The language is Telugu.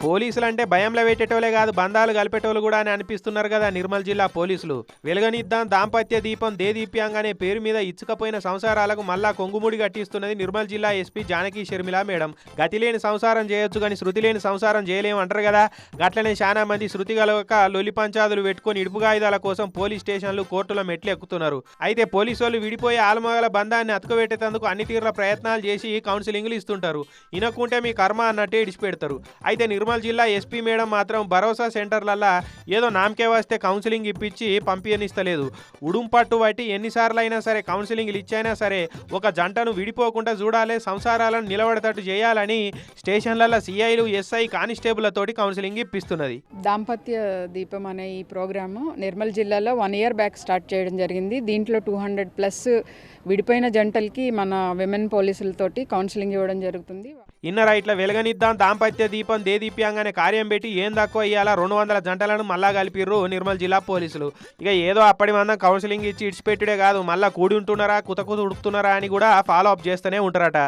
పోలీసులు అంటే భయంలో పెట్టేటోలే కాదు బంధాలు కలిపేటోళ్ళు కూడా అని అనిపిస్తున్నారు కదా నిర్మల్ జిల్లా పోలీసులు. వెలుగనిద్దాం దాంపత్య దీపం దేదీప్యాంగ్ అనే పేరు మీద ఇచ్చుకపోయిన సంసారాలకు మళ్ళా కొంగుముడి కట్టిస్తున్నది నిర్మల్ జిల్లా ఎస్పీ జానకి షర్మిల మేడం. గతి లేని సంసారం చేయొచ్చు కానీ శృతి లేని సంసారం చేయలేము అంటారు కదా. గట్లనే చాలా మంది శృతి కలవక లొల్లి పంచాదులు పెట్టుకొని ఇడుపుగాయుధాల కోసం పోలీస్ స్టేషన్లు కోర్టుల మెట్లు ఎక్కుతున్నారు. అయితే పోలీసు వాళ్ళు విడిపోయే ఆలమగల బంధాన్ని అతుకబెట్టేందుకు అన్ని తీవ్ర ప్రయత్నాలు చేసి కౌన్సిలింగ్లు ఇస్తుంటారు. ఇనకుంటే మీ కర్మ అన్నట్టే ఇడిచిపెడతారు. అయితే నిర్మల్ జిల్లా ఎస్పీ మేడం మాత్రం భరోసా సెంటర్లల్లా ఏదో నామకే వస్తే కౌన్సిలింగ్ ఇప్పించి పంపియనిస్తలేదు. ఉడుంపట్టు బట్టి ఎన్నిసార్లు అయినా సరే కౌన్సిలింగ్లు ఇచ్చైనా సరే ఒక జంటను విడిపోకుండా చూడాలి, సంసారాలను నిలబడేటట్టు చేయాలని స్టేషన్లలో సిఐలు ఎస్ఐ కానిస్టేబుల్లతోటి కౌన్సిలింగ్ ఇప్పిస్తున్నది. దాంపత్య దీపం అనే ఈ ప్రోగ్రాము నిర్మల్ జిల్లాలో 1 year బ్యాక్ స్టార్ట్ చేయడం జరిగింది. దీంట్లో 200+ విడిపోయిన జంటలకి మన విమెన్ పోలీసులతోటి కౌన్సిలింగ్ ఇవ్వడం జరుగుతుంది. ఇన్నరా ఇట్లా వెలుగనిద్దాం దాంపత్య దీపం దేదీప్యాంగ్ అనే కార్యం పెట్టి ఏం తక్కువ ఇయ్యాలా 200 జంటలను మళ్ళా కలిపిర్రు నిర్మల్ జిల్లా పోలీసులు. ఇక ఏదో అప్పటి మందం కౌన్సిలింగ్ ఇచ్చి ఇడిచిపెట్టుడే కాదు మళ్ళా కూడి ఉంటున్నారా కుతకుత ఉడుకుతున్నారా అని కూడా ఫాలో అప్ చేస్తూనే ఉంటారట.